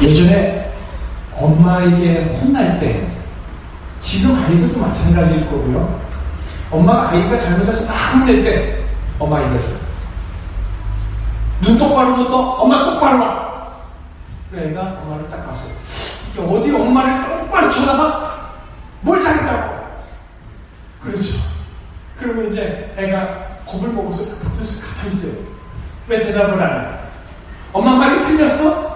예전에 엄마에게 혼날 때, 지금 아이들도 마찬가지일 거고요. 엄마가 아이가 잘못해서 딱 혼낼 때, 엄마 이거죠. 눈 똑바로 떠, 엄마 똑바로 봐. 그래, 애가 엄마를 딱 봤어. 어디 엄마를 똑바로 쳐다봐? 뭘 잘했다고? 그렇죠. 그러면 이제 애가 겁을 먹어서 보면서 가만히 있어요. 왜 대답을 안 해? 엄마 말이 틀렸어?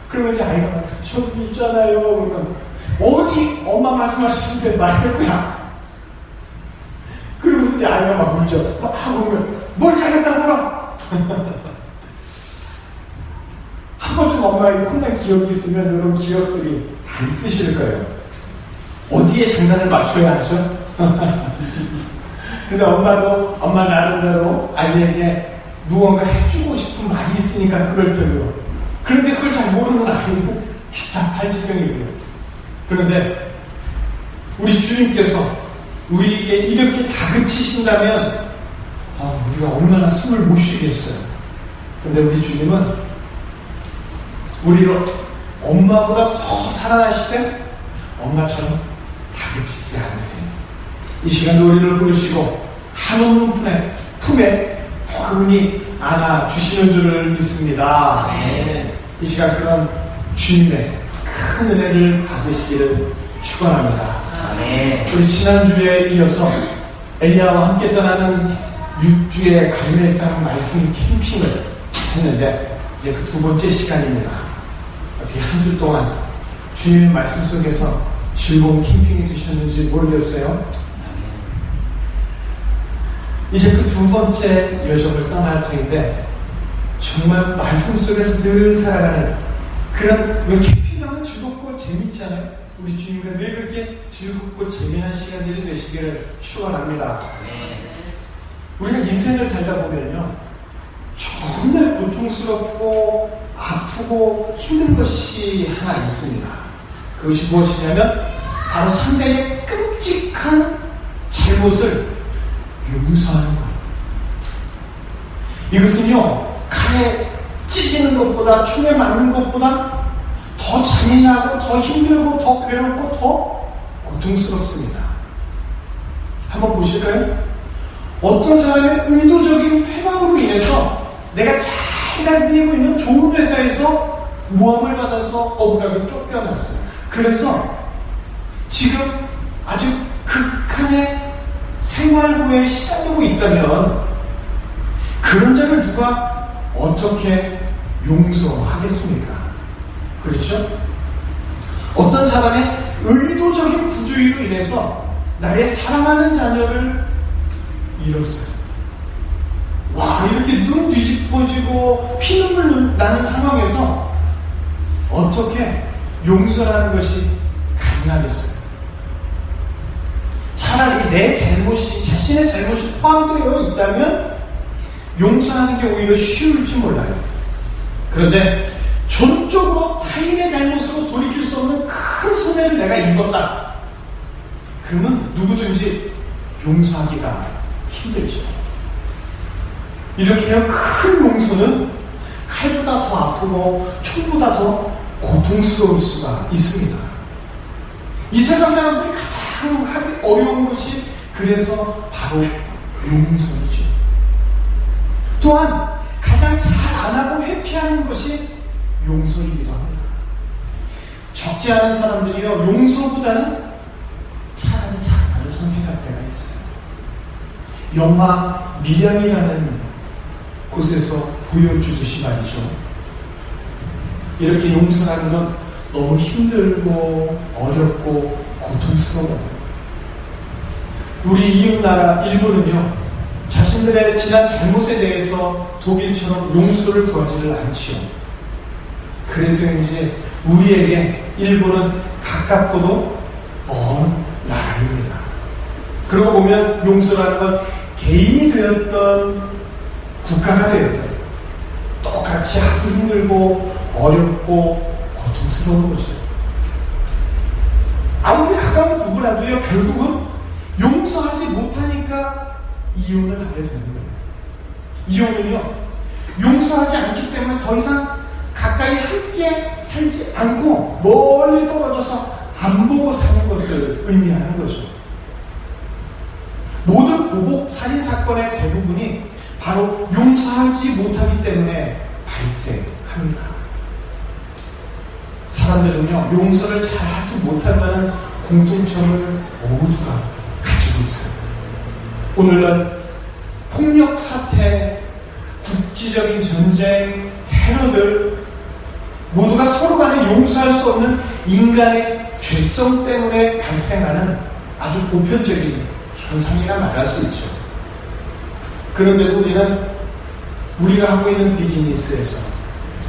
그러면 이제 아이가 저기 있잖아요. 그러면 어디 엄마 말씀하셨을 때 말할 거야. 그러면서 이제 아이가 막 울죠. 그러면 뭘 잘했다고? 한 번쯤 엄마에게 혼난 기억이 있으면 이런 기억들이 다 있으실 거예요. 어디에 장단을 맞춰야 하죠? 근데 엄마도 엄마 나름대로 아이에게 무언가 해주고 싶은 말이 있으니까 그럴 테고요. 그런데 그걸 잘 모르는 아이는 답답할 지경이고요. 그런데 우리 주님께서 우리에게 이렇게 다그치신다면 우리가 얼마나 숨을 못 쉬겠어요. 그런데 우리 주님은 우리를 엄마보다 더 사랑하시되 엄마처럼 다그치지 않으세요. 이 시간도 우리를 부르시고 한없는 품에 포근히 안아주시는 줄을 믿습니다. 이 시간 그런 주님의 큰 은혜를 받으시기를 축원합니다. 우리 지난주에 이어서 엘리야와 함께 떠나는 6주의 갈멜산 말씀 캠핑을 했는데 이제 그 두 번째 시간입니다. 어떻게 한 주 동안 주님의 말씀 속에서 즐거운 캠핑이 되셨는지 모르겠어요. 이제 그 두 번째 여정을 떠날 터인데 정말 말씀 속에서 늘 살아가는 그런, 왜 캠핑하면 즐겁고 재밌잖아요. 우리 주님과 늘 그렇게 즐겁고 재미난 시간들이 되시기를 축원합니다. 우리가 인생을 살다 보면요 정말 고통스럽고 아프고 힘든 것이 하나 있습니다. 그것이 무엇이냐면 바로 상대의 끔찍한 잘못을 용서하는 거예요. 이것은요 칼에 찔리는 것보다 총에 맞는 것보다 더 잔인하고 더 힘들고 더 괴롭고 더 고통스럽습니다. 한번 보실까요? 어떤 사람의 의도적인 회방으로 인해서 내가 잘 다니고 있는 좋은 회사에서 모함을 받아서 억울하게 쫓겨났어요. 그래서 지금 아주 극한의 생활고에 시달리고 있다면 그런 자를 누가 어떻게 용서하겠습니까? 그렇죠? 어떤 사람의 의도적인 부주의로 인해서 나의 사랑하는 자녀를 잃었어요. 와, 이렇게 눈 뒤집어지고 피눈물 나는 상황에서 어떻게 용서라는 것이 가능하겠어요? 차라리 내 잘못이, 자신의 잘못이 포함되어 있다면 용서하는 게 오히려 쉬울지 몰라요. 그런데 전적으로 타인의 잘못으로 돌이킬 수 없는 큰 손해를 내가 입었다. 그러면 누구든지 용서하기가 힘들죠. 이렇게 해요. 큰 용서는 칼보다 더 아프고 총보다 더 고통스러울 수가 있습니다. 이 세상 사람들이 가장 하기 어려운 것이 그래서 바로 용서이죠. 또한 가장 잘 안 하고 회피하는 것이 용서이기도 합니다. 적지 않은 사람들이요 용서보다는 차라리 자살을 선택할 때가 있어요. 영화 미량이라는 곳에서 보여주듯이 말이죠. 이렇게 용서하는 건 너무 힘들고 어렵고 고통스러워요. 우리 이웃나라 일본은요 자신들의 지난 잘못에 대해서 독일처럼 용서를 구하지를 않지요. 그래서인지 우리에게 일본은 가깝고도 먼 나라입니다. 그러고 보면 용서라는 건 개인이 되었던 국가가 되었던 똑같이 하기 힘들고 어렵고 고통스러운 거죠. 아무리 가까운 부부라도요 결국은 용서하지 못하니까 이혼을 하게 되는 거예요. 이혼은요 용서하지 않기 때문에 더 이상 가까이 함께 살지 않고 멀리 떨어져서 안 보고 사는 것을 의미하는 거죠. 모든 보복 살인 사건의 대부분이 바로 용서하지 못하기 때문에 발생합니다. 사람들은요, 용서를 잘 하지 못한다는 공통점을 모두가 가지고 있어요. 오늘날 폭력 사태, 국지적인 전쟁, 테러들 모두가 서로 간에 용서할 수 없는 인간의 죄성 때문에 발생하는 아주 보편적인 현상이라 말할 수 있죠. 그런데도 우리는 우리가 하고 있는 비즈니스에서,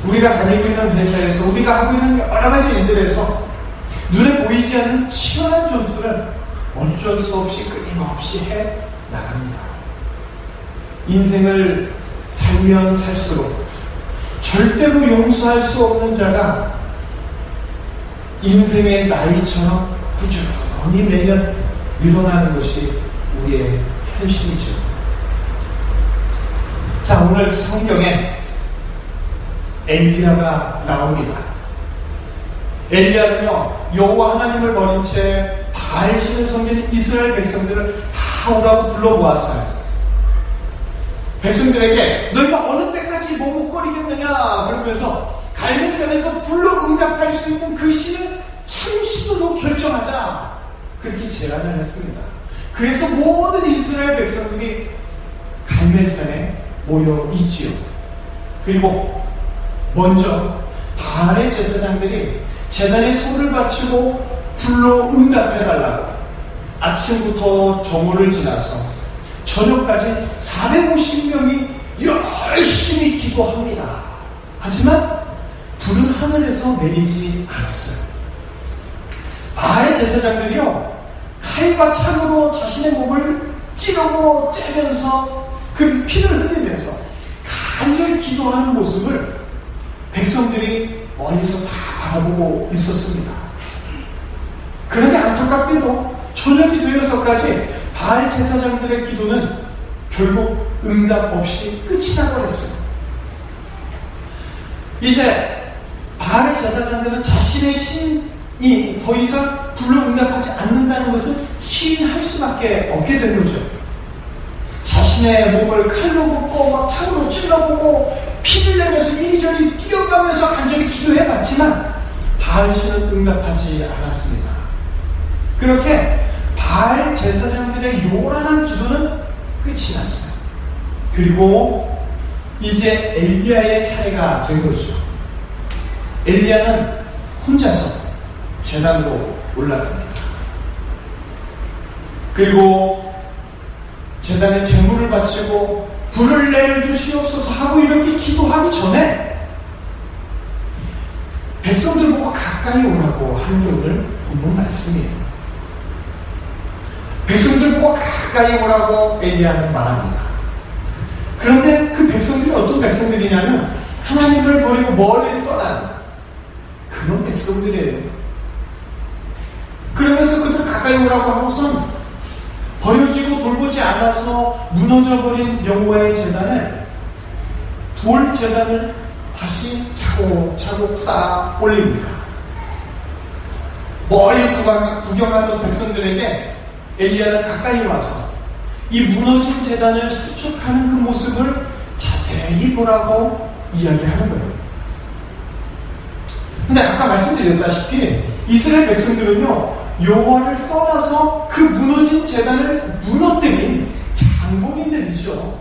우리가 다니고 있는 회사에서, 우리가 하고 있는 여러 가지 일들에서 눈에 보이지 않는 치열한 전투를 어쩔 수 없이 끊임없이 해 나갑니다. 인생을 살면 살수록 절대로 용서할 수 없는 자가 인생의 나이처럼 꾸준히 매년 늘어나는 것이 우리의 현실이죠. 자, 오늘 성경에 엘리야가 나옵니다. 엘리야는요, 여호와 하나님을 버린 채 바알 신을 섬기는 이스라엘 백성들을 다 오라고 불러 모았어요. 백성들에게 너희가 어느 때까지 머뭇거리겠느냐 그러면서 갈멜산에서 불러 응답할 수 있는 그 신을 참 신으로 결정하자, 그렇게 제안을 했습니다. 그래서 모든 이스라엘 백성들이 갈멜산에 모여 있지요. 그리고 먼저 바알의 제사장들이 제단에 소를 바치고 불러 응답해달라고 아침부터 정오를 지나서 저녁까지 450명이 열심히 기도합니다. 하지만 불은 하늘에서 내리지 않았어요. 바알의 제사장들이요, 칼과 창으로 자신의 몸을 찌르고 째면서 그 피를 흘리면서 간절히 기도하는 모습을 백성들이 멀리서 다 바라보고 있었습니다. 그런데 안타깝게도 저녁이 되어서까지 바알 제사장들의 기도는 결국 응답 없이 끝이 나버렸어요. 이제 바알의 제사장들은 자신의 신이 더 이상 불러 응답하지 않는다는 것을 시인할 수밖에 없게 된 거죠. 자신의 몸을 칼로 붓고 막 창으로 찔러보고 피를 내면서 이리저리 뛰어가면서 간절히 기도해봤지만 바알 신은 응답하지 않았습니다. 그렇게 바알 제사장들의 요란한 기도는 끝이 났어요. 그리고 이제 엘리야의 차례가 된 거죠. 엘리야는 혼자서 제단으로 올라갑니다. 그리고 제단에 제물을 바치고 불을 내려주시옵소서 하고 이렇게 기도하기 전에 백성들 보고 가까이 오라고 하는 게 오늘 본문 말씀이에요. 백성들 보고 가까이 오라고 엘리야는 말합니다. 그런데 그 백성들이 어떤 백성들이냐면 하나님을 버리고 멀리 떠난 그런 백성들이에요. 그러면서 그들 가까이 오라고 하고선 버려지고 돌보지 않아서 무너져버린 여호와의 제단에 돌 제단을 다시 차곡차곡 쌓아 올립니다. 멀리 구경하던 백성들에게 엘리야는 가까이 와서 이 무너진 제단을 수축하는 그 모습을 자세히 보라고 이야기하는 거예요. 근데 아까 말씀드렸다시피 이스라엘 백성들은요, 여호와를 떠나서 그 무너진 제단을 무너뜨린 장본인들이죠.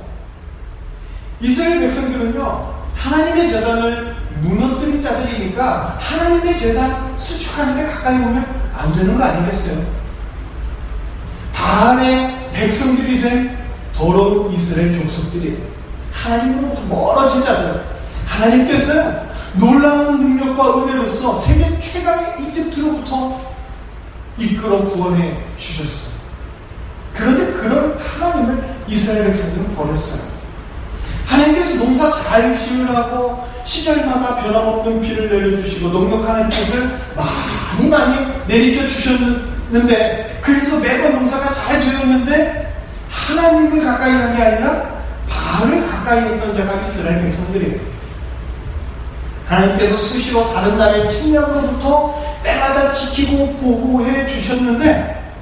이스라엘 백성들은요, 하나님의 제단을 무너뜨린 자들이니까 하나님의 제단 수축하는 데 가까이 오면 안 되는 거 아니겠어요? 바알의 백성들이 된 더러운 이스라엘 족속들이 하나님으로부터 멀어진 자들, 하나님께서 놀라운 능력과 은혜로서 세계 최강의 이집트로부터 이끌어 구원해 주셨어요. 그런데 그런 하나님을 이스라엘 백성들은 버렸어요. 하나님께서 농사 잘 지으라고 시절마다 변함없는 비를 내려주시고 넉넉한 햇빛을 많이 내리쳐 주셨는데, 그래서 매번 농사가 잘 되었는데 하나님을 가까이 한 게 아니라 바알을 가까이 했던 자가 이스라엘 백성들이에요. 하나님께서 수시로 다른 나라의 침략으로부터 때마다 지키고 보호해 주셨는데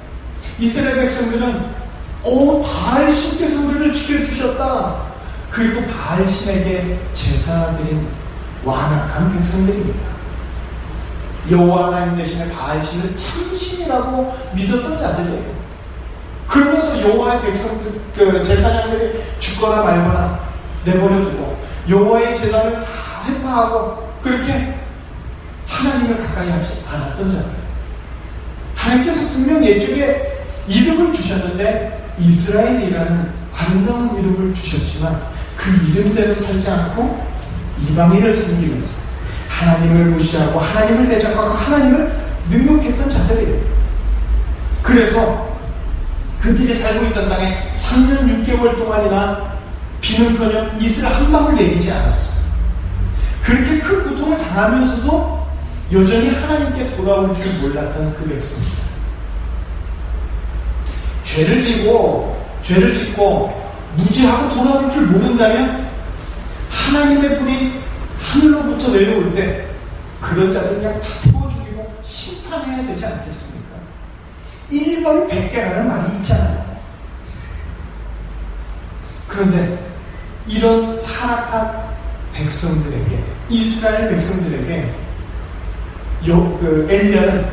이스라엘 백성들은 바알신께서 우리를 지켜주셨다. 그리고 바알신에게 제사 드린 완악한 백성들입니다. 여호와 하나님 대신에 바알신을 참신이라고 믿었던 자들이에요. 그러면서 여호와의 백성들, 제사장들이 죽거나 말거나 내버려두고 여호와의 제단을 다 회파하고 그렇게 하나님을 가까이 하지 않았던 자들. 하나님께서 분명 예쪽에 이름을 주셨는데 이스라엘이라는 아름다운 이름을 주셨지만 그 이름대로 살지 않고 이방인을 섬기면서 하나님을 무시하고 하나님을 대적하고 하나님을 능욕했던 자들이에요. 그래서 그들이 살고 있던 땅에 3년 6개월 동안이나 비는커녕 이슬 한 방울 내리지 않았어요. 그렇게 큰 고통을 당하면서도 여전히 하나님께 돌아올 줄 몰랐던 그 백성들. 죄를 짓고 무지하고 돌아올 줄 모른다면 하나님의 불이 하늘로부터 내려올 때 그런 자들 그냥 다 태워 죽이고 심판해야 되지 않겠습니까? 1벌 100개라는 말이 있잖아요. 그런데 이런 타락한 백성들에게, 이스라엘 백성들에게 엘리야는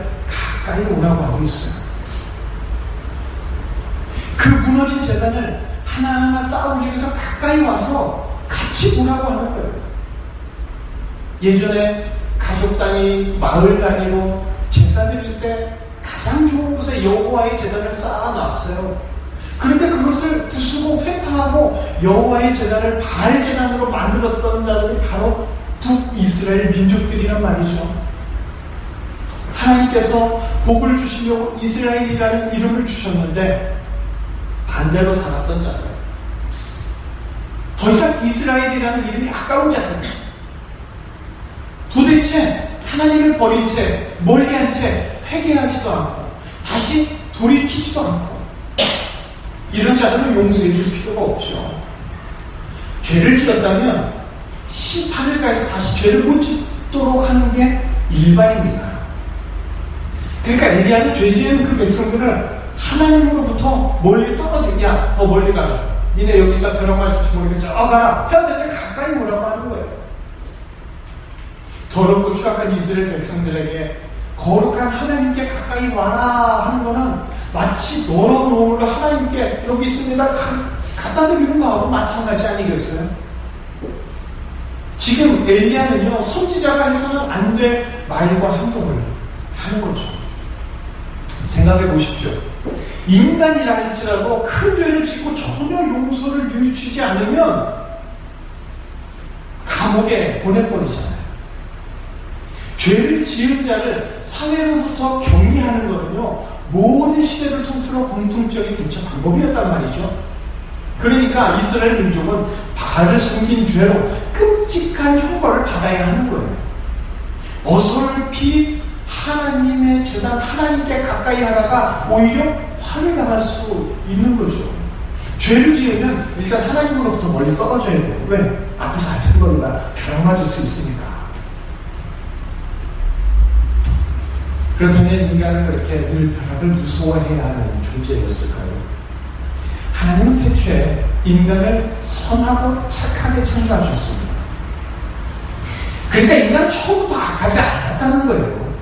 가까이 오라고 하고 있어요. 그 무너진 제단을 하나하나 쌓아올리면서 가까이 와서 같이 보라고 하는 거예요. 예전에 가족 단위, 마을 단위로 제사 드릴 때 가장 좋은 곳에 여호와의 제단을 쌓아놨어요. 그런데 그것을 부수고 회파하고 여호와의 제단을 바알 제단으로 만들었던 자들이 바로 북이스라엘 민족들이란 말이죠. 하나님께서 복을 주시려고 이스라엘이라는 이름을 주셨는데 반대로 살았던 자들, 더 이상 이스라엘이라는 이름이 아까운 자들, 도대체 하나님을 버린 채 멀리한 채 회개하지도 않고 다시 돌이키지도 않고 이런 자들은 용서해 줄 필요가 없죠. 죄를 지었다면 심판을 가해서 다시 죄를 못 짓도록 하는 게 일반입니다. 그러니까 엘리야는 죄 지은 그 백성들을 하나님으로부터 멀리 떨어지냐, 더 멀리 가라. 니네 여기다 벼랑 맞을지 모르겠죠. 가라. 해야 되는데 가까이 오라고 하는 거예요. 더럽고 추악한 이스라엘 백성들에게 거룩한 하나님께 가까이 와라 하는 거는 마치 더러운 오물을 하나님께 여기 있습니다 갖다 드리는 거하고 마찬가지 아니겠어요? 지금 엘리야는요, 선지자가 해서는 안 될 말과 행동을 하는 거죠. 생각해 보십시오. 인간이라 할지라도 큰 죄를 짓고 전혀 용서를 유치지 않으면 감옥에 보내버리잖아요. 죄를 지은 자를 사회로부터 격리하는 거는요, 모든 시대를 통틀어 공통적인 대처 방법이었단 말이죠. 그러니까 이스라엘 민족은 바알을 섬긴 죄로 끔찍한 형벌을 받아야 하는 거예요. 어설피 하나님의 제단, 하나님께 가까이 하다가 오히려 화를 당할 수 있는 거죠. 죄를 지으면 일단 하나님으로부터 멀리 떨어져야 돼요. 왜? 앞에서 아차거리다 벼랑 맞을 수 있으니까. 그렇다면 인간은 그렇게 늘 벼락을 무서워해야 하는 존재였을까요? 하나님은 태초에 인간을 선하고 착하게 창조하셨습니다. 그러니까 인간은 처음부터 악하지 않았다는 거예요.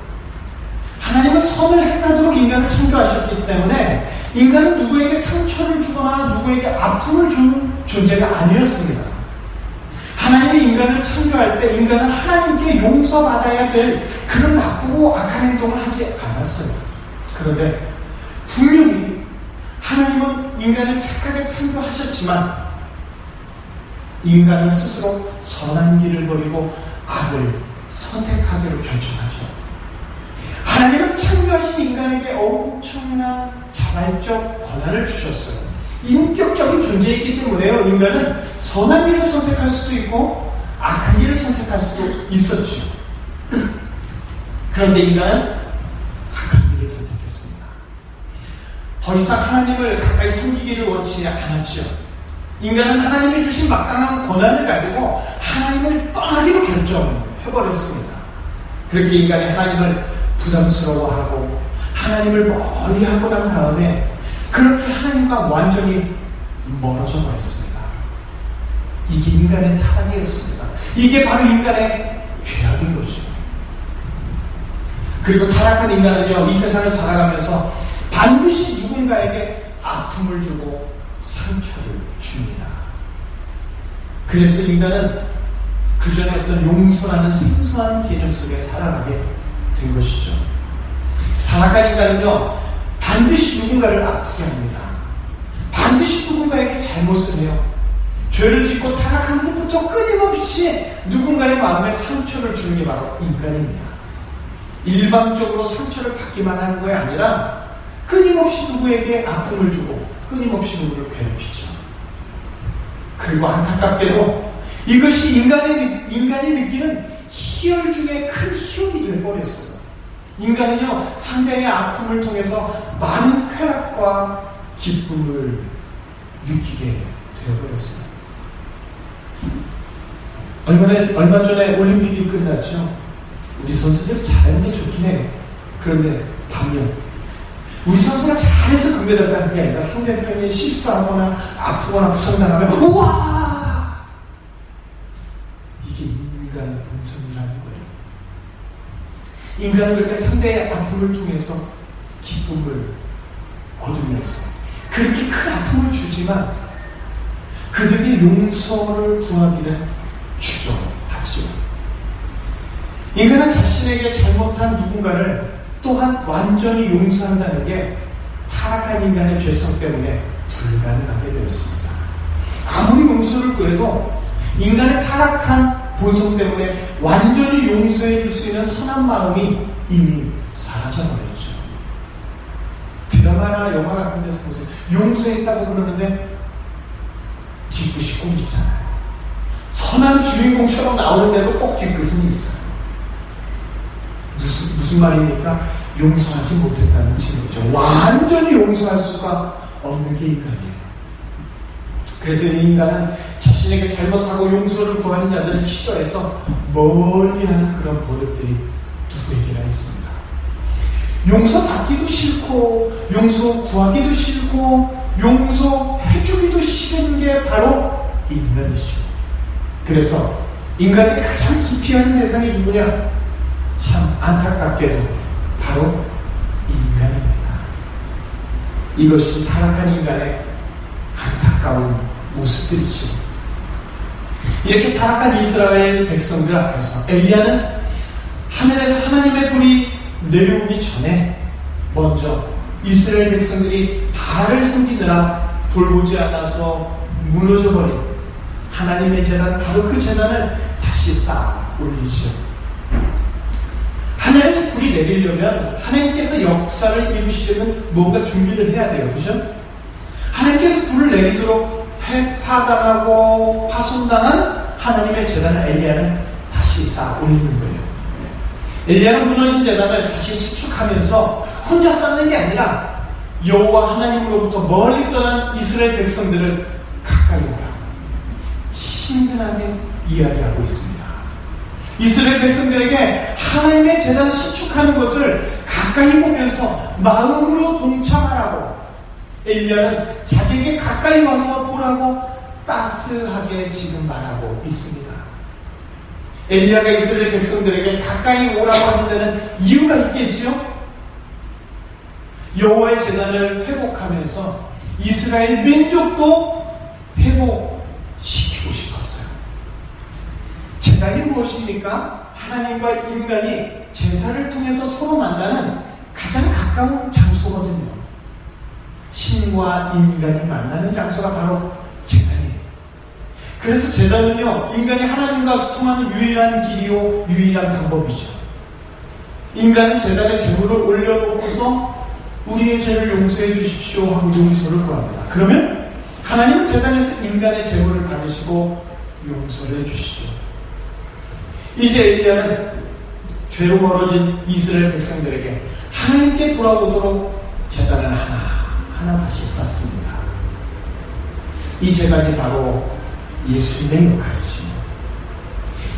하나님은 선을 행하도록 인간을 창조하셨기 때문에 인간은 누구에게 상처를 주거나 누구에게 아픔을 주는 존재가 아니었습니다. 하나님이 인간을 창조할 때 인간은 하나님께 용서받아야 될 그런 나쁘고 악한 행동을 하지 않았어요. 그런데 분명히 하나님은 인간을 착하게 창조하셨지만 인간은 스스로 선한 길을 버리고 악을 선택하기로 결정하죠. 하나님은 창조하신 인간에게 엄청난 자발적 권한을 주셨어요. 인격적인 존재이기 때문에요. 인간은 선한 길을 선택할 수도 있고 악한 길을 선택할 수도 있었죠. 그런데 인간은 악한 길을 선택했습니다. 더 이상 하나님을 가까이 섬기기를 원치 않았죠. 인간은 하나님이 주신 막강한 권한을 가지고 하나님을 떠나기로 결정했어요. 해버렸습니다. 그렇게 인간이 하나님을 부담스러워하고 하나님을 멀리하고 난 다음에 그렇게 하나님과 완전히 멀어져 버렸습니다. 이게 인간의 타락이었습니다. 이게 바로 인간의 죄악인 거죠. 그리고 타락한 인간은요, 이 세상을 살아가면서 반드시 누군가에게 아픔을 주고 상처를 줍니다. 그래서 인간은 그 전에 어떤 용서라는 생소한 개념 속에 살아가게 된 것이죠. 타락한 인간은요, 반드시 누군가를 아프게 합니다. 반드시 누군가에게 잘못을 해요. 죄를 짓고 타락한 후부터 끊임없이 누군가의 마음에 상처를 주는 게 바로 인간입니다. 일방적으로 상처를 받기만 하는 것이 아니라 끊임없이 누구에게 아픔을 주고 끊임없이 누구를 괴롭히죠. 그리고 안타깝게도 이것이 인간이 느끼는 희열 중에 큰 희열이 되어버렸어요. 인간은요, 상대의 아픔을 통해서 많은 쾌락과 기쁨을 느끼게 되어버렸어요. 얼마 전에 올림픽이 끝났죠. 우리 선수들이 잘하는 게 좋긴 해요. 그런데 반면 우리 선수가 잘해서 금메달 따는 게 아니라 상대편이 실수하거나 아프거나 부상당하면 우와! 이게 인간의 본성이라는 거예요. 인간은 그렇게 상대의 아픔을 통해서 기쁨을 얻으면서 그렇게 큰 아픔을 주지만 그들에게 용서를 구하기는 주저하죠. 인간은 자신에게 잘못한 누군가를 또한 완전히 용서한다는 게 타락한 인간의 죄성 때문에 불가능하게 되었습니다. 아무리 용서를 구해도 인간의 타락한 본성 때문에 완전히 용서해 줄 수 있는 선한 마음이 이미 사라져버렸죠. 드라마나 영화 같은 데서 보세요. 용서했다고 그러는데 뒤끝이 꼭 있잖아요. 선한 주인공처럼 나오는데도 꼭 뒤끝은 있어요. 무슨 말입니까? 용서하지 못했다는 증거죠. 완전히 용서할 수가 없는 게 인간이에요. 그래서 이 인간은 자신에게 잘못하고 용서를 구하는 자들을 싫어해서 멀리하는 그런 버릇들이 누구에게나 있습니다. 용서받기도 싫고 용서 구하기도 싫고 용서해주기도 싫은 게 바로 인간이죠. 그래서 인간이 가장 기피하는 대상이 누구냐? 참 안타깝게도 바로 인간입니다. 이것이 타락한 인간의 안타까운 모습들이죠. 이렇게 타락한 이스라엘 백성들 앞에서 엘리야는 하늘에서 하나님의 불이 내려오기 전에 먼저 이스라엘 백성들이 바알을 섬기느라 돌보지 않아서 무너져버린 하나님의 제단, 바로 그 제단을 다시 쌓아 올리죠. 하늘에서 불이 내리려면 하나님께서 역사를 이루시려면 뭔가 준비를 해야 돼요. 그죠? 하나님께서 불을 내리도록 폐파당하고 파손당한 하나님의 제단을 엘리야는 다시 쌓아 올리는 거예요. 엘리야는 무너진 제단을 다시 수축하면서 혼자 쌓는 게 아니라 여호와 하나님으로부터 멀리 떠난 이스라엘 백성들을 가까이 오라 친근하게 이야기하고 있습니다. 이스라엘 백성들에게 하나님의 제단 수축하는 것을 가까이 보면서 마음으로 동참하라고 엘리야는 자기에게 가까이 와서 보라고 따스하게 지금 말하고 있습니다. 엘리야가 이스라엘 백성들에게 가까이 오라고 하는 데는 이유가 있겠지요? 여호와의 제단을 회복하면서 이스라엘 민족도 회복시키고 싶었어요. 제단이 무엇입니까? 하나님과 인간이 제사를 통해서 서로 만나는 가장 가까운 장소거든요. 신과 인간이 만나는 장소가 바로 제단이에요. 그래서 제단은요, 인간이 하나님과 소통하는 유일한 길이요, 유일한 방법이죠. 인간은 제단에 제물을 올려놓고서 우리의 죄를 용서해 주십시오 하고 용서를 구합니다. 그러면 하나님은 제단에서 인간의 제물을 받으시고 용서를 해주시죠. 이제 엘리야는 죄로 멀어진 이스라엘 백성들에게 하나님께 돌아오도록 제단을 하나하나 다시 쌓습니다. 이 제단이 바로 예수님의 역할이죠.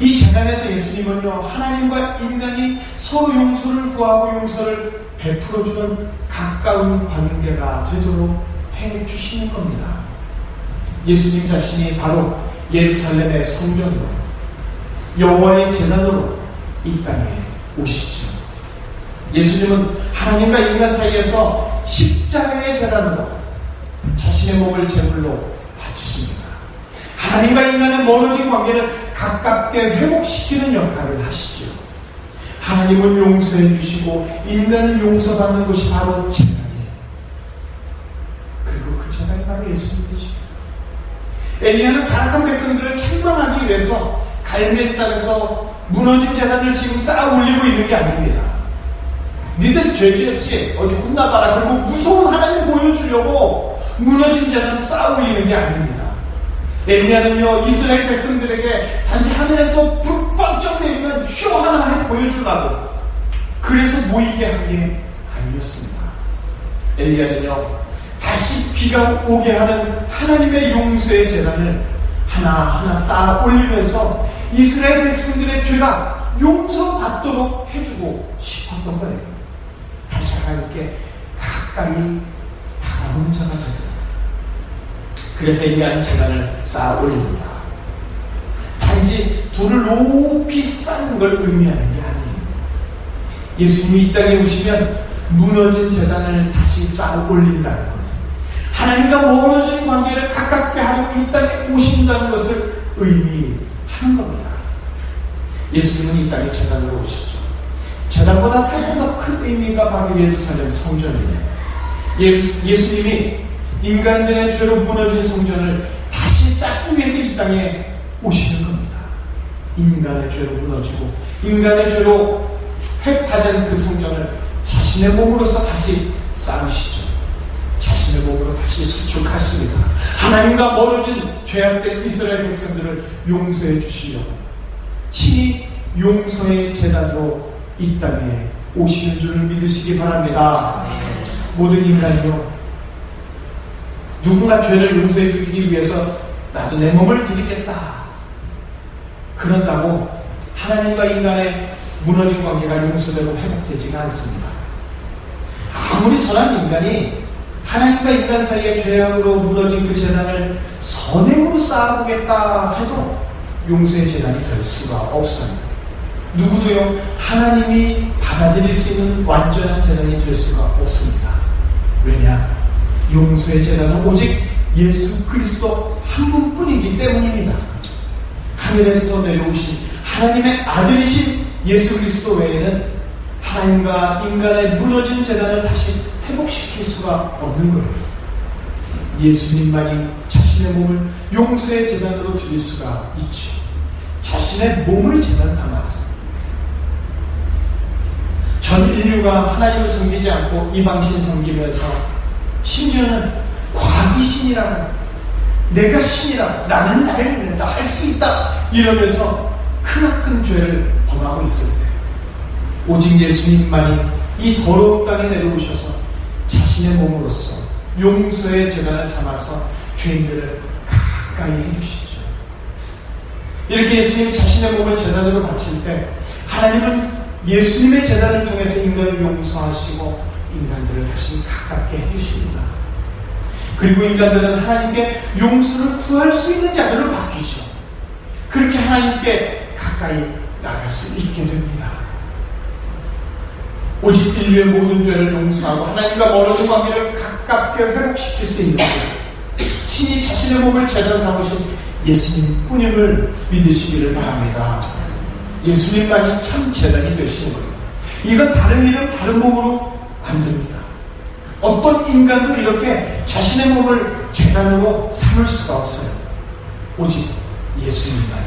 이 재단에서 예수님은요, 하나님과 인간이 서로 용서를 구하고 용서를 베풀어주는 가까운 관계가 되도록 해주시는 겁니다. 예수님 자신이 바로 예루살렘의 성전으로, 여호와의 제단으로 이 땅에 오시죠. 예수님은 하나님과 인간 사이에서 십자가의 제단으로 자신의 몸을 제물로 바치십니다. 하나님과 인간의 멀어진 관계를 가깝게 회복시키는 역할을 하시죠. 하나님은 용서해 주시고 인간은 용서받는 것이 바로 제단이에요. 그리고 그 제단이 바로 예수님이시죠. 엘리야는 타락한 백성들을 책망하기 위해서 갈멜산에서 무너진 제단을 지금 쌓아 올리고 있는 게 아닙니다. 니들 죄지었지 어디 혼나봐라 그리고 무서운 하나님 보여주려고 무너진 제단을 쌓아 올리는 게 아닙니다. 엘리야는요, 이스라엘 백성들에게 단지 하늘에서 불 번쩍 내리는 쇼 하나 보여주려고 그래서 모이게 한 게 아니었습니다. 엘리야는요, 다시 비가 오게 하는 하나님의 용서의 제단을 하나하나 쌓아 올리면서 이스라엘 백성들의 죄가 용서받도록 해주고 싶었던 거예요. 다시 하나님께 가까이 다가오는 자가 되도록. 그래서 엘리야는 제단을 쌓아 올립니다. 단지 돌을 높이 쌓는 걸 의미하는 게 아니에요. 예수님이 이 땅에 오시면 무너진 제단을 다시 쌓아 올린다는 것, 하나님과 멀어진 관계를 가깝게 하려고 이 땅에 오신다는 것을 의미하는 겁니다. 예수님은 이 땅에 제단으로 오시죠. 제단보다 조금 더 큰 의미가 바로 예루살렘 성전이에요. 예수님이 인간들의 죄로 무너진 성전을 다시 쌓기 위해서 이 땅에 오시는 겁니다. 인간의 죄로 무너지고 인간의 죄로 획파된 그 성전을 자신의 몸으로서 다시 쌓으시죠. 자신의 몸으로 다시 수축하십니다. 하나님과 멀어진 죄악된 이스라엘 백성들을 용서해 주시려고 친히 용서의 제단으로 이 땅에 오시는 줄을 믿으시기 바랍니다. 모든 인간이요, 누군가 죄를 용서해 주기 위해서 나도 내 몸을 드리겠다 그런다고 하나님과 인간의 무너진 관계가 용서되고 회복되지가 않습니다. 아무리 선한 인간이 하나님과 인간 사이의 죄악으로 무너진 그 재단을 선행으로 쌓아보겠다 해도 용서의 재단이 될 수가 없어요. 누구도요, 하나님이 받아들일 수 있는 완전한 재단이 될 수가 없습니다. 왜냐? 용서의 재단은 오직 예수 그리스도 한 분뿐이기 때문입니다. 하늘에서 내려오신 하나님의 아들이신 예수 그리스도 외에는 하나님과 인간의 무너진 재단을 다시 회복시킬 수가 없는 거예요. 예수님만이 자신의 몸을 용서의 재단으로 드릴 수가 있죠. 자신의 몸을 재단 삼아서 전 인류가 하나님을 섬기지 않고 이방신 섬기면서 심지어는 과학이 신이라고, 내가 신이라고, 나는 나를 믿는다, 할 수 있다 이러면서 크나큰 죄를 범하고 있을 때 오직 예수님만이 이 더러운 땅에 내려오셔서 자신의 몸으로서 용서의 제단을 삼아서 죄인들을 가까이 해주시죠. 이렇게 예수님이 자신의 몸을 제단으로 바칠 때 하나님은 예수님의 제단을 통해서 인간을 용서하시고 인간들을 다시 가깝게 해주십니다. 그리고 인간들은 하나님께 용서를 구할 수 있는 자들을 바뀌죠. 그렇게 하나님께 가까이 나갈 수 있게 됩니다. 오직 인류의 모든 죄를 용서하고 하나님과 멀어진 관계를 가깝게 회복시킬 수 있는 친히 자신의 몸을 제단 삼으신 예수님 뿐임을 믿으시기를 바랍니다. 예수님만이 참 제단이 되시는 거예요. 이건 다른 이름 다른 몸으로 안 됩니다. 어떤 인간도 이렇게 자신의 몸을 제단으로 삼을 수가 없어요. 오직 예수님만.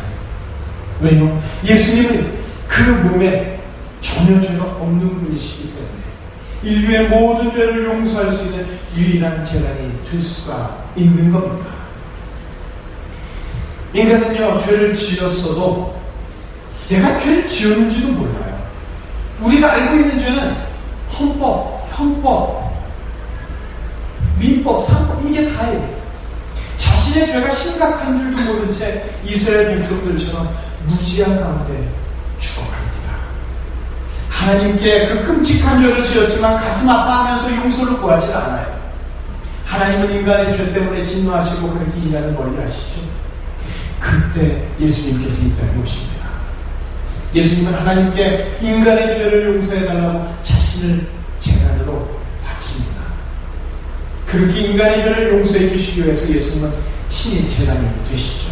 왜요? 예수님은 그 몸에 전혀 죄가 없는 분이시기 때문에 인류의 모든 죄를 용서할 수 있는 유일한 제단이 될 수가 있는 겁니다. 인간은요, 죄를 지었어도 내가 죄를 지었는지도 몰라요. 우리가 알고 있는 죄는 헌법, 형법, 민법, 상법, 이게 다예요. 자신의 죄가 심각한 줄도 모른 채 이스라엘 백성들처럼 무지한 가운데 죽어갑니다. 하나님께 그 끔찍한 죄를 지었지만 가슴 아파하면서 용서를 구하지 않아요. 하나님은 인간의 죄 때문에 진노하시고 그렇게 인간을 멀리하시죠. 그때 예수님께서 이 땅에 오십니다. 예수님은 하나님께 인간의 죄를 용서해달라고 자신을 제단으로 바칩니다. 그렇게 인간의 죄를 용서해 주시기 위해서 예수님은 친히 제단이 되시죠.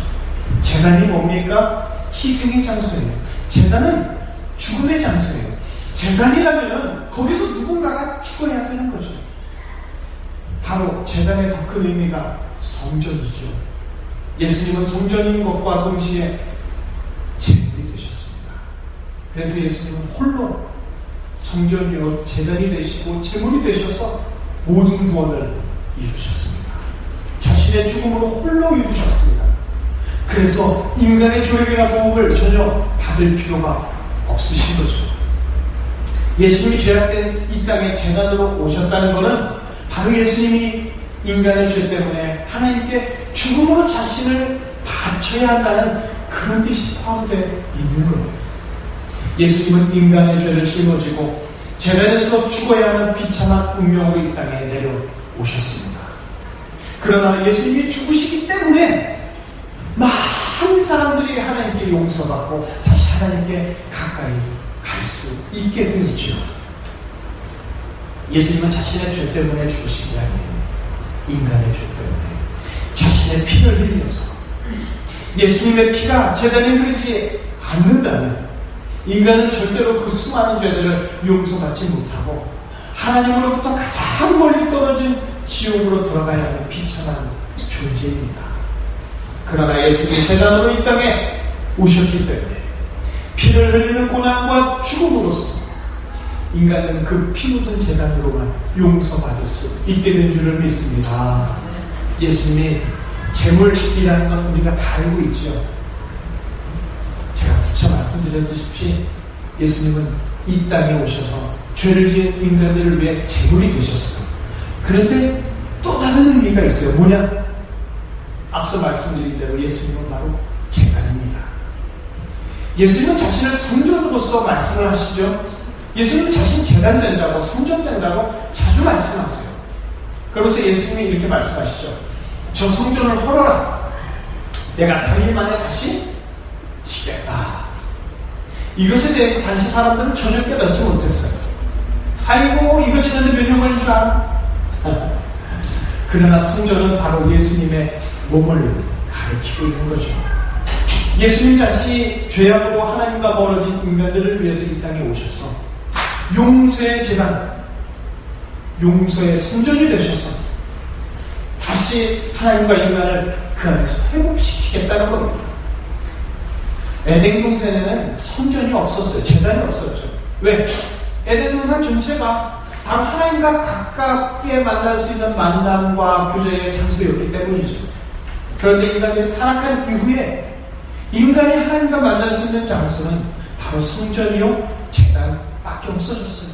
제단이 뭡니까? 희생의 장소예요. 제단은 죽음의 장소예요. 제단이라면 거기서 누군가가 죽어야 되는 거죠. 바로 제단의 더 큰 의미가 성전이죠. 예수님은 성전인 것과 동시에 제물이 되셨습니다. 그래서 예수님은 홀로 성전이요 제단이 되시고 제물이 되셔서 모든 구원을 이루셨습니다. 자신의 죽음으로 홀로 이루셨습니다. 그래서 인간의 조력이나 도움을 전혀 받을 필요가 없으신 거죠. 예수님이 죄악된 이 땅에 제단으로 오셨다는 것은 바로 예수님이 인간의 죄 때문에 하나님께 죽음으로 자신을 바쳐야 한다는 그런 뜻이 포함되어 있는 거예요. 예수님은 인간의 죄를 짊어지고 제단에서 죽어야 하는 비참한 운명으로 이 땅에 내려오셨습니다. 그러나 예수님이 죽으시기 때문에 많은 사람들이 하나님께 용서받고 다시 하나님께 가까이 갈 수 있게 되었죠. 예수님은 자신의 죄 때문에 죽으신 게 아니에요. 인간의 죄 때문에 자신의 피를 흘려서, 예수님의 피가 제단에 흐르지 않는다면 인간은 절대로 그 수많은 죄들을 용서받지 못하고 하나님으로부터 가장 멀리 떨어진 지옥으로 들어가야 하는 비참한 존재입니다. 그러나 예수님이 제단으로 이 땅에 오셨기 때문에 피를 흘리는 고난과 죽음으로써 인간은 그 피 묻은 제단으로만 용서받을 수 있게 된 줄을 믿습니다. 예수님이 제물이라는 건 우리가 다 알고 있죠. 제가 부처 말씀드렸듯이 예수님은 이 땅에 오셔서 죄를 지은 인간들을 위해 제물이 되셨어요. 그런데 또 다른 의미가 있어요. 뭐냐? 앞서 말씀드린 대로 예수님은 바로 제단입니다. 예수님은 자신을 성전으로서 말씀을 하시죠. 예수님은 자신 제단 된다고, 성전 된다고 자주 말씀하세요. 그래서 예수님이 이렇게 말씀하시죠. 저 성전을 헐어라. 내가 3일 만에 다시 지겠다. 이것에 대해서 당시 사람들은 전혀 깨닫지 못했어요. 아이고, 이거 지는데 몇 년 걸릴 줄 알아? 그러나 성전은 바로 예수님의 몸을 가리키고 있는 거죠. 예수님 자신이 죄악으로 하나님과 멀어진 인간들을 위해서 이 땅에 오셔서 용서의 제단, 용서의 성전이 되셔서 다시 하나님과 인간을 그 안에서 회복시키겠다는 겁니다. 에덴 동산에는 성전이 없었어요. 제단이 없었죠. 왜? 에덴 동산 전체가 바로 하나님과 가깝게 만날 수 있는 만남과 교제의 장소였기 때문이죠. 그런데 인간이 타락한 이후에 인간이 하나님과 만날 수 있는 장소는 바로 성전이요 제단밖에 없어졌어요.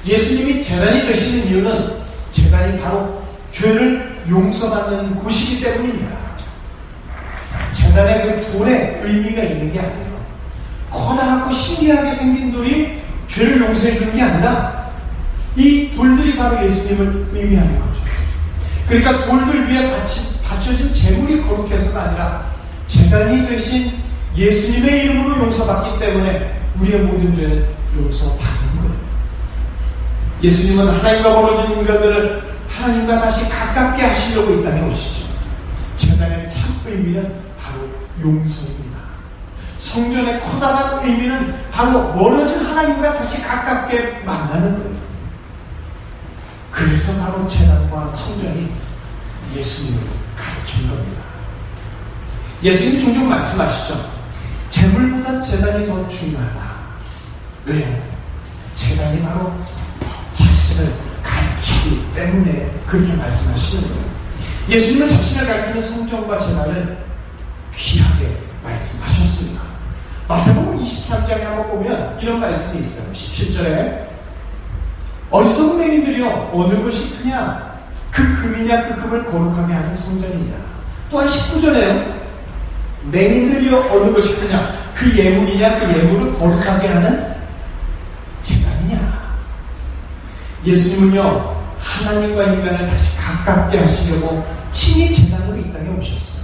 예수님이 제단이 되시는 이유는 제단이 바로 죄를 용서받는 곳이기 때문입니다. 제단의 그 돌에 의미가 있는 게 아니에요. 커다랗고 신기하게 생긴 돌이 죄를 용서해 주는 게 아니라 이 돌들이 바로 예수님을 의미하는 거죠. 그러니까 돌들 위에 받쳐진 제물이 거룩해서가 아니라 제단이 되신 예수님의 이름으로 용서받기 때문에 우리의 모든 죄는 용서받는 거예요. 예수님은 하나님과 멀어진 인간들을 하나님과 다시 가깝게 하시려고 이 땅에 오시죠. 제단의 참 의미는 바로 용서입니다. 성전의 커다란 의미는 바로 멀어진 하나님과 다시 가깝게 만나는 거예요. 그래서 바로 제단과 성전이 예수님을 가리키는 겁니다. 예수님이 종종 말씀하시죠. 제물보다 제단이 더 중요하다. 왜요? 제단이 바로 자신을 가리키기 때문에 그렇게 말씀하시는 거예요. 예수님은 자신을 가리키는 성전과 제단을 귀하게 말씀하셨습니다. 마태복음 23장에 한번 보면 이런 말씀이 있어요. 17절에 어리석은 맹인들이여 어느 것이 크냐? 그 금이냐 그 금을 거룩하게 하는 성전이냐. 또한 19절에요. 맹인들이 어느 것이 크냐? 그 예물이냐? 그 예물을 거룩하게 하는 제단이냐? 예수님은요, 하나님과 인간을 다시 가깝게 하시려고 친히 제단으로 이 땅에 오셨어요.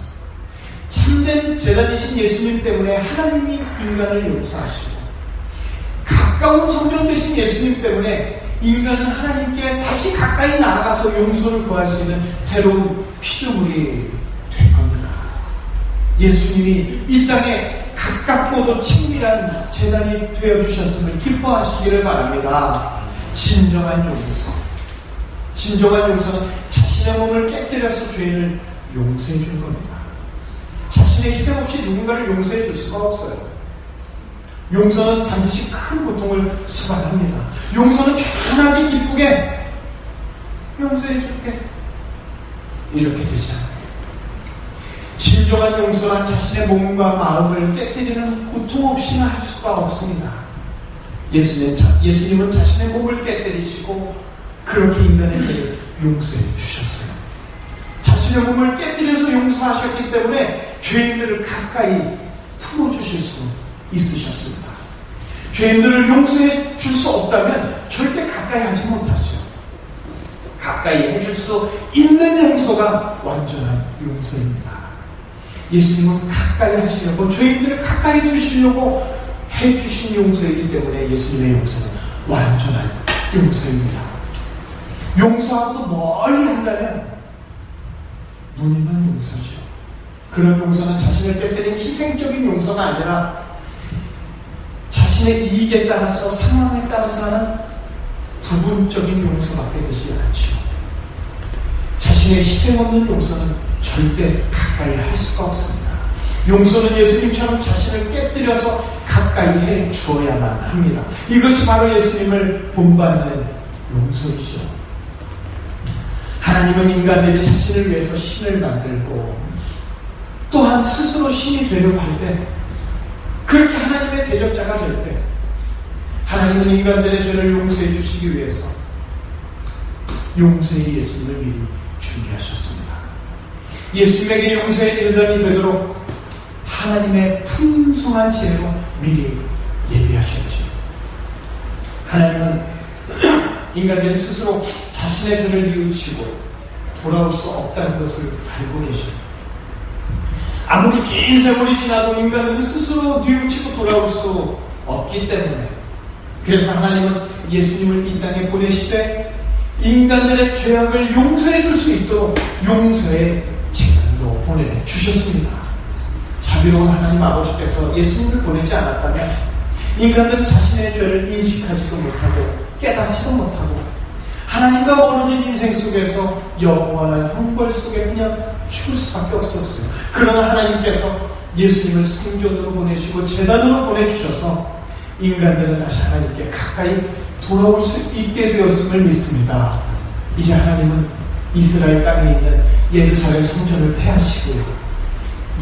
참된 제단이신 예수님 때문에 하나님이 인간을 용서하시고, 가까운 성전 되신 예수님 때문에 인간은 하나님께 다시 가까이 나아가서 용서를 구할 수 있는 새로운 피조물이 된 겁니다. 예수님이 이 땅에 가깝고도 친밀한 제단이 되어주셨음을 기뻐하시기를 바랍니다. 진정한 용서는 자신의 몸을 깨뜨려서 죄인을 용서해 준 겁니다. 자신의 희생 없이 누군가를 용서해 줄 수가 없어요. 용서는 반드시 큰 고통을 수반합니다. 용서는 편하게 기쁘게 용서해 줄게 이렇게 되지 않아요. 진정한 용서란 자신의 몸과 마음을 깨뜨리는 고통 없이는 할 수가 없습니다. 예수님은 자신의 몸을 깨뜨리시고 그렇게 인간의 죄를 용서해 주셨어요. 자신의 몸을 깨뜨려서 용서하셨기 때문에 죄인들을 가까이 품어주실 수 있으셨습니다. 죄인들을 용서해 줄 수 없다면 절대 가까이 하지 못하죠. 가까이 해줄 수 있는 용서가 완전한 용서입니다. 예수님은 가까이 하시려고 죄인들을 가까이 두시려고 해주신 용서이기 때문에 예수님의 용서는 완전한 용서입니다. 용서하고도 멀리 한다면 무늬만 용서죠. 그런 용서는 자신을 깨뜨린 희생적인 용서가 아니라 자신의 이익에 따라서 상황에 따라서 하는 부분적인 용서밖에 되지 않죠. 자신의 희생 없는 용서는 절대 가까이 할 수가 없습니다. 용서는 예수님처럼 자신을 깨뜨려서 가까이 해 주어야만 합니다. 이것이 바로 예수님을 본받는 용서이죠. 하나님은 인간들이 자신을 위해서 신을 만들고 또한 스스로 신이 되려고 할 때, 그렇게 하나님의 대적자가 될 때 하나님은 인간들의 죄를 용서해 주시기 위해서 용서의 예수님을 미리 준비하셨습니다. 예수님에게 용서의 대전이 되도록 하나님의 풍성한 지혜로 미리 예비하셨죠. 하나님은 인간들이 스스로 자신의 죄를 뉘우치고 돌아올 수 없다는 것을 알고 계십니다. 아무리 긴 세월이 지나도 인간은 스스로 뉘우치고 돌아올 수 없기 때문에, 그래서 하나님은 예수님을 이 땅에 보내시되 인간들의 죄악을 용서해 줄 수 있도록 용서의 제단으로 보내주셨습니다. 자비로운 하나님 아버지께서 예수님을 보내지 않았다면 인간들은 자신의 죄를 인식하지도 못하고 깨닫지도 못하고 하나님과 멀어진 인생 속에서 영원한 형벌 속에 그냥 죽을 수밖에 없었어요. 그러나 하나님께서 예수님을 성전으로 보내시고 제단으로 보내주셔서 인간들은 다시 하나님께 가까이 돌아올 수 있게 되었음을 믿습니다. 이제 하나님은 이스라엘 땅에 있는 예루살렘 성전을 폐하시고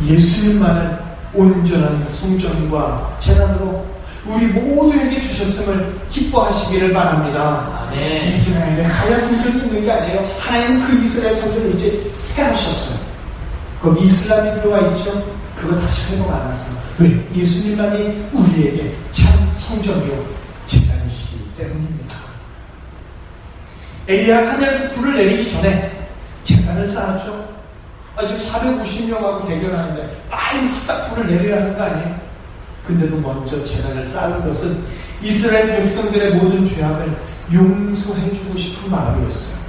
예수님만을 온전한 성전과 제단으로 우리 모두에게 주셨음을 기뻐하시기를 바랍니다. 아멘. 이스라엘에 가야 성전이 있는 게 아니에요. 하나님은 그 이스라엘 성전을 이제 폐하셨어요. 거기 이슬람이 들어와 있죠. 그거 다시 회복 안 하세요. 왜? 예수님만이 우리에게 참 성전이요 제단이시기 때문입니다. 엘리야가 하늘에서 불을 내리기 전에 제단을 쌓았죠. 지금 450명하고 대결하는데 빨리 후딱 불을 내려야 하는 거 아니에요? 근데도 먼저 제단을 쌓은 것은 이스라엘 백성들의 모든 죄악을 용서해주고 싶은 마음이었어요.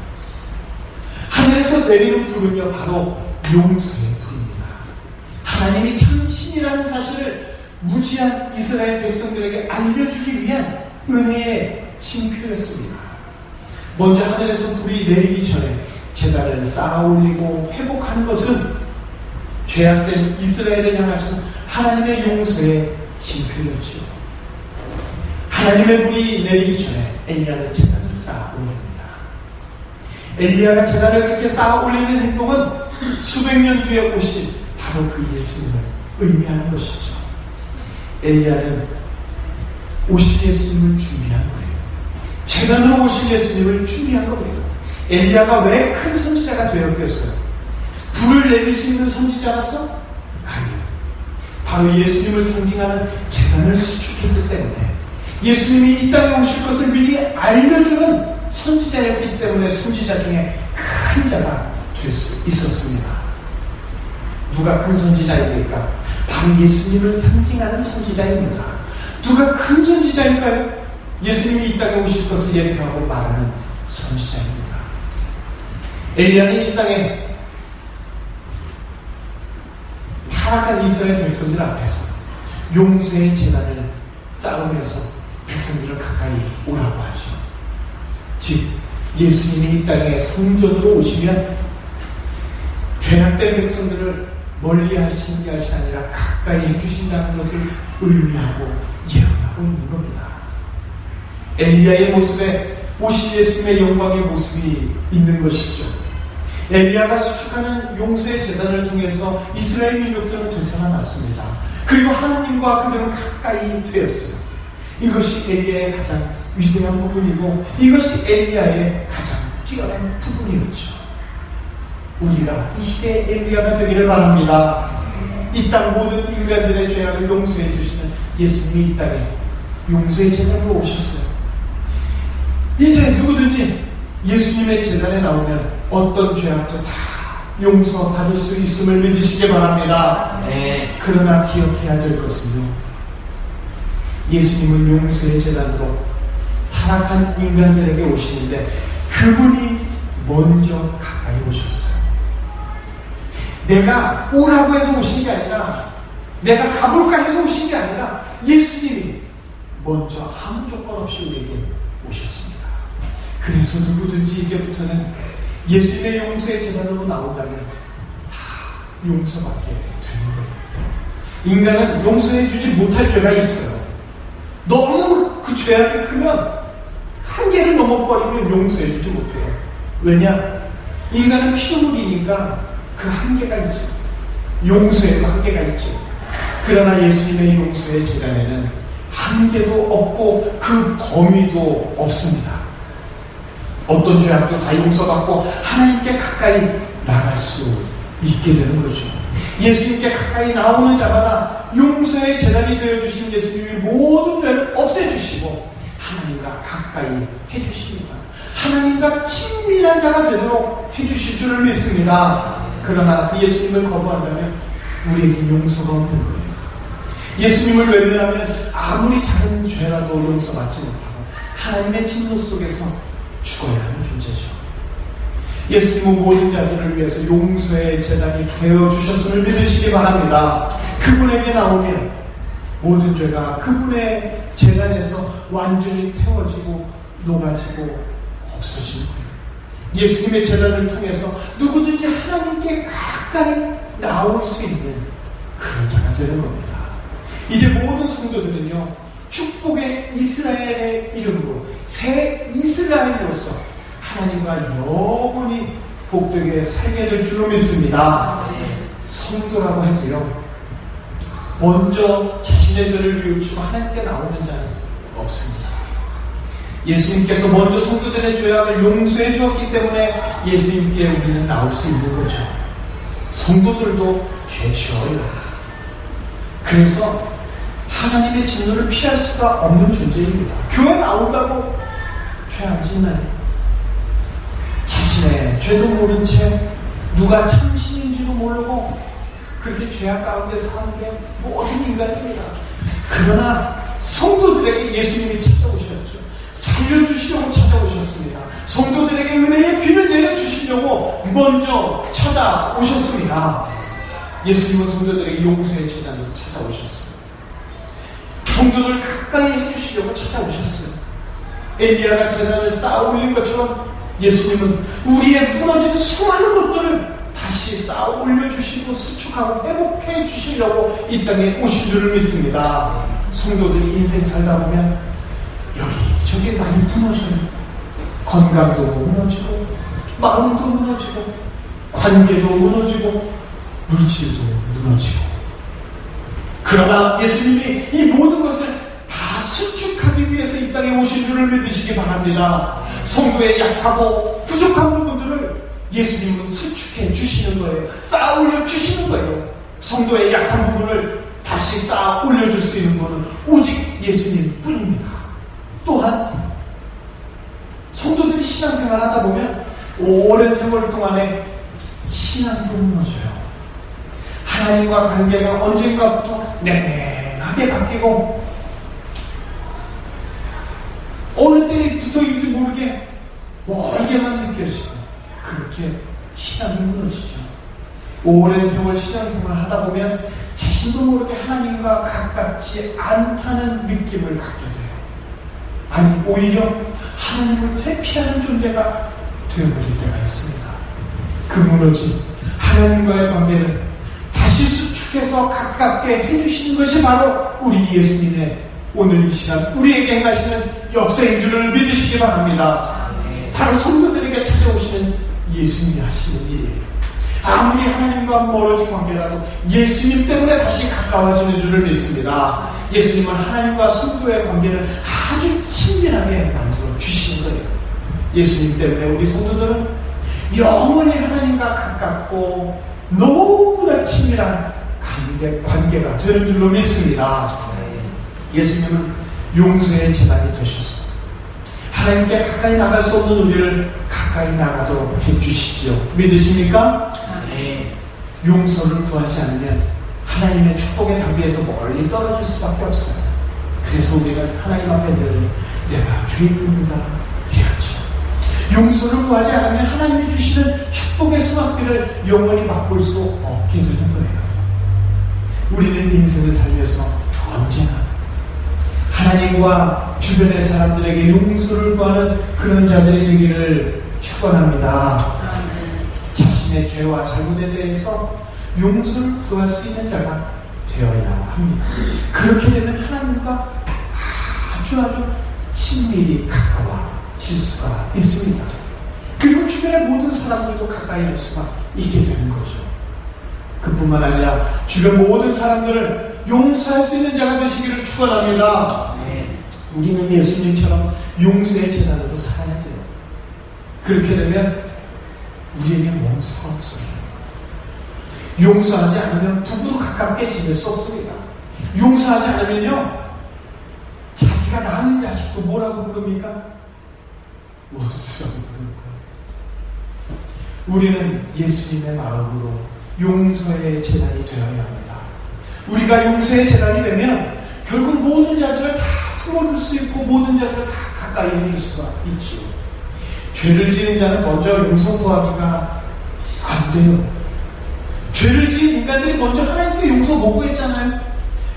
하늘에서 내리는 불은요 바로 용서의 불입니다. 하나님이 참 신이라는 사실을 무지한 이스라엘 백성들에게 알려주기 위한 은혜의 징표였습니다. 먼저 하늘에서 불이 내리기 전에 제단을 쌓아 올리고 회복하는 것은 죄악된 이스라엘을 향하신 하나님의 용서의 징표였죠. 하나님의 불이 내리기 전에 엘리야는 제단을 쌓아 올립니다. 엘리야가 제단을 그렇게 쌓아 올리는 행동은 수백 년 뒤에 오실 바로 그 예수님을 의미하는 것이죠. 엘리야는 오실 예수님을 준비한 거예요. 제단으로 오실 예수님을 준비한 겁니다. 엘리야가 왜 큰 선지자가 되었겠어요? 불을 내릴 수 있는 선지자라서? 아니요. 바로 예수님을 상징하는 제단을 수축했기 때문에, 예수님이 이 땅에 오실 것을 미리 알려주는 선지자였기 때문에 선지자 중에 큰 자가 될 수 있었습니다. 누가 큰 선지자입니까? 바로 예수님을 상징하는 선지자입니다. 누가 큰 선지자일까요? 예수님이 이 땅에 오실 것을 예표하고 말하는 선지자입니다. 엘리야는 이 땅에 타락한 이스라엘 백성들 앞에서 용서의 제단을 쌓으면서 백성들을 가까이 오라고 하죠. 즉 예수님이 이 땅에 성전으로 오시면 죄악된 백성들을 멀리 하시는 것이 아니라 가까이 해주신다는 것을 의미하고 예언하고 있는 겁니다. 엘리야의 모습에 오신 예수님의 영광의 모습이 있는 것이죠. 엘리야가 수축하는 용서의 제단을 통해서 이스라엘 민족들은 되살아났습니다. 그리고 하나님과 그들은 가까이 되었어요. 이것이 엘리야의 가장 위대한 부분이고 이것이 엘리야의 가장 뛰어난 부분이었죠. 우리가 이 시대의 엘리야가 되기를 바랍니다. 이 땅 모든 인간들의 죄악을 용서해 주시는 예수님이 이 땅에 용서의 제단으로 오셨어요. 이제 누구든지 예수님의 제단에 나오면 어떤 죄악도 다 용서받을 수 있음을 믿으시기 바랍니다. 네. 그러나 기억해야 될 것은요, 예수님은 용서의 제단으로 타락한 인간들에게 오시는데 그분이 먼저 가까이 오셨어요. 내가 오라고 해서 오신 게 아니라, 내가 가볼까 해서 오신 게 아니라 예수님이 먼저 아무 조건 없이 우리에게 오셨습니다. 그래서 누구든지 이제부터는 예수님의 용서의 제단으로 나온다면 다 용서받게 되는 거예요. 인간은 용서해 주지 못할 죄가 있어요. 너무 그 죄악이 크면 한계를 넘어버리면 용서해 주지 못해요. 왜냐? 인간은 피조물이니까 그 한계가 있어요. 용서에도 한계가 있죠. 그러나 예수님의 용서의 제단에는 한계도 없고 그 범위도 없습니다. 어떤 죄악도 다 용서받고 하나님께 가까이 나갈 수 있게 되는 거죠. 예수님께 가까이 나오는 자마다 용서의 제단이 되어주신 예수님이 모든 죄를 없애주시고 하나님과 가까이 해주십니다. 하나님과 친밀한 자가 되도록 해주실 줄을 믿습니다. 그러나 그 예수님을 거부한다면 우리에게 용서가 없는 거예요. 예수님을 외면하면 아무리 작은 죄라도 용서받지 못하고 하나님의 진노 속에서 죽어야 하는 존재죠. 예수님은 모든 자들을 위해서 용서의 제단이 되어주셨음을 믿으시기 바랍니다. 그분에게 나오면 모든 죄가 그분의 제단에서 완전히 태워지고 녹아지고 없어지는 거예요. 예수님의 제단을 통해서 누구든지 하나님께 가까이 나올 수 있는 그런 자가 되는 겁니다. 이제 모든 성도들은요, 축복의 이스라엘의 이름으로 새 이스라엘로서 하나님과 영원히 복되게 살게 될 줄로 믿습니다. 성도라고 해도요, 먼저 자신의 죄를 뉘우치고 하나님께 나오는 자는 없습니다. 예수님께서 먼저 성도들의 죄악을 용서해 주었기 때문에 예수님께 우리는 나올 수 있는 거죠. 성도들도 죄 지어요. 그래서 하나님의 진노를 피할 수가 없는 존재입니다. 교회 나온다고 죄 안 짓나요? 자신의 죄도 모른 채 누가 참신인지도 모르고 그렇게 죄악 가운데 사는 게 모든 인간입니다. 그러나 성도들에게 예수님이 찾아오셨죠. 살려주시려고 찾아오셨습니다. 성도들에게 은혜의 비를 내려주시려고 먼저 찾아오셨습니다. 예수님은 성도들에게 용서의 제단으로 찾아오셨어요. 성도들 가까이 해주시려고 찾아오셨어요. 엘리야가 제단을 쌓아 올린 것처럼 예수님은 우리의 무너진 수많은 것들을 다시 쌓아 올려주시고 수축하고 회복해 주시려고 이 땅에 오신 줄을 믿습니다. 성도들이 인생 살다 보면 여기저기 많이 무너져요. 건강도 무너지고 마음도 무너지고 관계도 무너지고 물질도 무너지고. 그러나 예수님이 이 모든 것을 다 수축하기 위해서 이 땅에 오신 줄을 믿으시기 바랍니다. 성도의 약하고 부족한 부분들을 예수님은 수축해 주시는 거예요. 쌓아 올려 주시는 거예요. 성도의 약한 부분을 다시 다시 쌓아 올려줄 수 있는 분은 오직 예수님 뿐입니다. 또한 성도들이 신앙생활 하다 보면 오랜 세월 동안에 신앙도 무너져요. 하나님과 관계가 언젠가부터 냉랭하게 바뀌고 어느 때에 붙어있는지 모르게 멀게만 느껴지고 그렇게 신앙이 무너지죠. 오랜 세월 신앙생활을 하다 보면 자신도 모르게 하나님과 가깝지 않다는 느낌을 갖게 돼요. 아니 오히려 하나님을 회피하는 존재가 되어버릴 때가 있습니다. 그 무너진 하나님과의 관계를 다시 수축해서 가깝게 해주시는 것이 바로 우리 예수님의 오늘 이 시간 우리에게 행하시는 역사인 줄을 믿으시기 바랍니다. 바로 성도들에게 찾아오시는 예수님이 하시는 일이에요. 아무리 하나님과 멀어진 관계라도 예수님 때문에 다시 가까워지는 줄을 믿습니다. 예수님은 하나님과 성도의 관계를 아주 친밀하게 만들어 주시는 거예요. 예수님 때문에 우리 성도들은 영원히 하나님과 가깝고 너무나 친밀한 관계가 되는 줄로 믿습니다. 예수님은 용서의 제단이 되셔서 하나님께 가까이 나갈 수 없는 우리를 가까이 나가도록 해주시지요. 믿으십니까? 용서를 구하지 않으면 하나님의 축복의 담비에서 멀리 떨어질 수밖에 없어요. 그래서 우리가 하나님 앞에 늘 내가 죄인입니다 해야죠. 용서를 구하지 않으면 하나님이 주시는 축복의 수확비를 영원히 맛볼 수 없게 되는 거예요. 우리는 인생을 살면서 언제나 하나님과 주변의 사람들에게 용서를 구하는 그런 자들이 되기를 축원합니다. 자신의 죄와 잘못에 대해서 용서를 구할 수 있는 자가 되어야 합니다. 그렇게 되면 하나님과 아주 친밀히 가까워질 수가 있습니다. 그리고 주변의 모든 사람들도 가까이 올 수가 있게 되는 거죠. 그뿐만 아니라 주변 모든 사람들을 용서할 수 있는 자가 되시기를 축원합니다. 우리는 예수님처럼 용서의 제단으로 살아야 돼요. 그렇게 되면 우리에게 원수가 없어요. 용서하지 않으면 부부도 가깝게 지낼 수 없습니다. 용서하지 않으면요 자기가 낳은 자식도 뭐라고 부릅니까? 원수라고 부릅니다. 우리는 예수님의 마음으로 용서의 제단이 되어야 합니다. 우리가 용서의 제단이 되면 결국 모든 자들을 다 품어줄 수 있고 모든 자들을 다 가까이 해줄 수가 있지요. 죄를 지은 자는 먼저 용서 구하기가 안 돼요. 죄를 지은 인간들이 먼저 하나님께 용서 못 구했잖아요.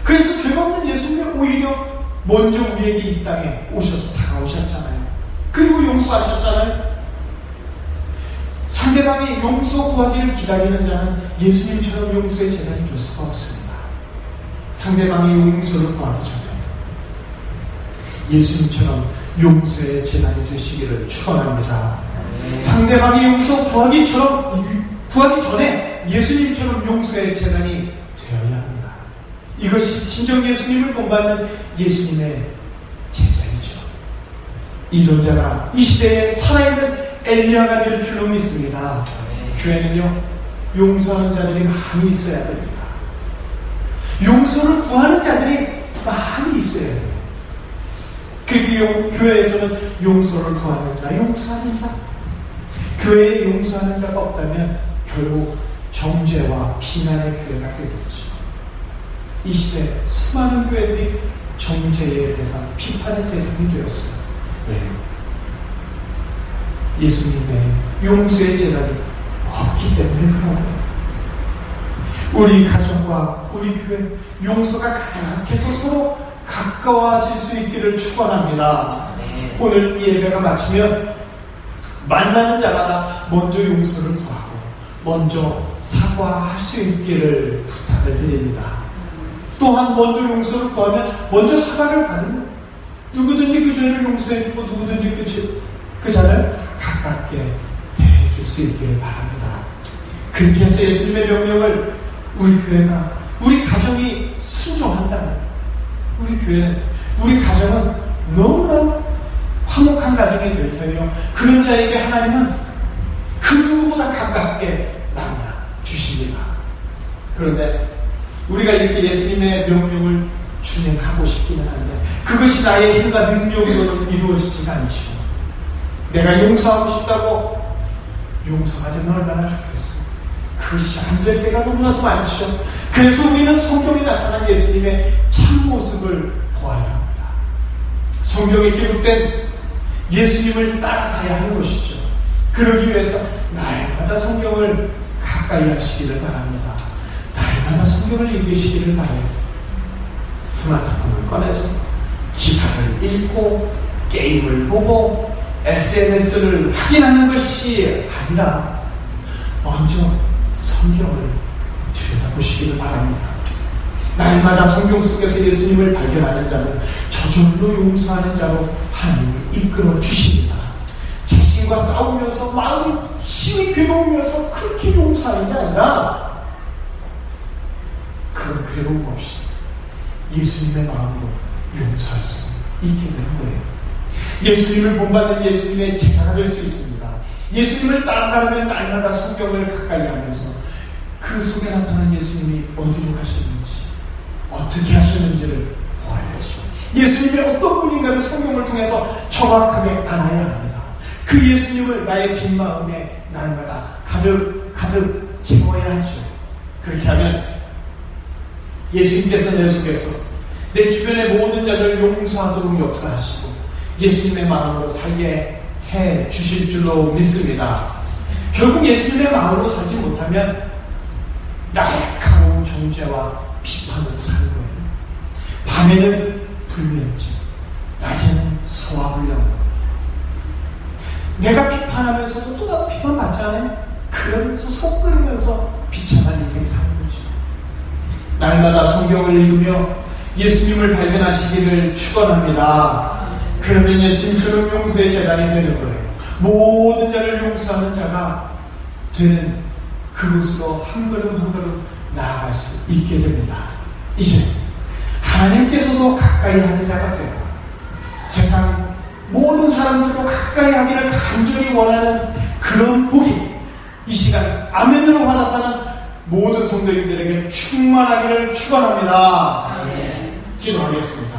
그래서 죄가 없는 예수님이 오히려 먼저 우리에게 이 땅에 오셔서 다가오셨잖아요. 그리고 용서하셨잖아요. 상대방이 용서 구하기를 기다리는 자는 예수님처럼 용서의 제단이 될 수가 없습니다. 상대방이 용서를 구하기 전에 예수님처럼 용서의 제단이 되시기를 축원합니다. 상대방이 용서 구하기 전에 예수님처럼 용서의 제단이 되어야 합니다. 이것이 진정 예수님을 본받는 예수님의 제자이죠. 이런 자가 이 시대에 살아있는 엘리야가 될 줄로 믿습니다. 교회는요 용서하는 자들이 많이 있어야 됩니다. 용서를 구하는 자들이 많이 있어야 돼요. 그렇게 교회에서는 용서를 구하는 자, 용서하는 자, 교회에 용서하는 자가 없다면 결국 정죄와 비난의 교회가 되겠죠. 이 시대 수많은 교회들이 정죄의 대상, 비판의 대상이 되었어요. 네. 예수님의 용서의 제단이 없기 때문에 그런 거예요. 우리 가정과 우리 교회 용서가 가득해서 서로 가까워질 수 있기를 축원합니다. 오늘 이 예배가 마치면 만나는 자마다 먼저 용서를 구하고 먼저 사과할 수 있기를 부탁을 드립니다. 또한 먼저 용서를 구하면 먼저 사과를 받는 누구든지 그 죄를 용서해주고 누구든지 그 자를 가깝게 대해줄 수 있기를 바랍니다. 그렇게 해서 예수님의 명령을 우리 교회가 우리 가정이 순종한다면 우리 교회는 우리 가정은 너무나 화목한 가정이 될 테며 그런 자에게 하나님은 그 누구보다 가깝게 만나 주십니다. 그런데 우리가 이렇게 예수님의 명령을 준행하고 싶기는 한데 그것이 나의 힘과 능력으로는 이루어지지가 않죠. 내가 용서하고 싶다고 용서가 되면 얼마나 좋겠어. 그것이 안 될 때가 너무나도 많죠. 그래서 우리는 성경에 나타난 예수님의 참모습을 보아야 합니다. 성경에 기록된 예수님을 따라가야 하는 것이죠. 그러기 위해서 날마다 성경을 가까이 하시기를 바랍니다. 날마다 성경을 읽으시기를 바라요. 스마트폰을 꺼내서 기사를 읽고 게임을 보고 SNS를 확인하는 것이 아니라 먼저 성경을 들여다보시기를 바랍니다. 날마다 성경 속에서 예수님을 발견하는 자는 저절로 용서하는 자로 하나님을 이끌어 주십니다. 자신과 싸우면서 마음이 힘이 괴로우면서 그렇게 용서하는 게 아니라 그런 괴로움 없이 예수님의 마음으로 용서할 수 있게 되는 거예요. 예수님을 본받는 예수님의 제자가 될 수 있습니다. 예수님을 따라가려면 날마다 성경을 가까이 하면서 그 속에 나타난 예수님이 어디로 가셨는지 어떻게 하셨는지를 보아야죠. 예수님이 어떤 분인가를 성경을 통해서 정확하게 알아야 합니다. 그 예수님을 나의 빈 마음에 날마다 가득 채워야 하죠. 그렇게 하면 예수님께서 내 속에서 내 주변의 모든 자들을 용서하도록 역사하시고 예수님의 마음으로 살게 해 주실 줄로 믿습니다. 결국 예수님의 마음으로 살지 못하면 날카로운 정죄와 비판으로 사는 거예요. 밤에는 불면증, 낮에는 소화불량. 내가 비판하면서도 또 나도 비판받지 않아요? 그러면서 속 끓이면서 비참한 인생 사는 거죠. 날마다 성경을 읽으며 예수님을 발견하시기를 축원합니다. 그러면 예수님처럼 용서의 재단이 되는 거예요. 모든 자를 용서하는 자가 되는 그곳으로 한 걸음 한 걸음 나아갈 수 있게 됩니다. 이제 하나님께서도 가까이 하는 자가 되고 세상 모든 사람들도 가까이 하기를 간절히 원하는 그런 복이 이 시간 아멘으로 화답하는 모든 성도님들에게 충만하기를 축원합니다. 기도하겠습니다.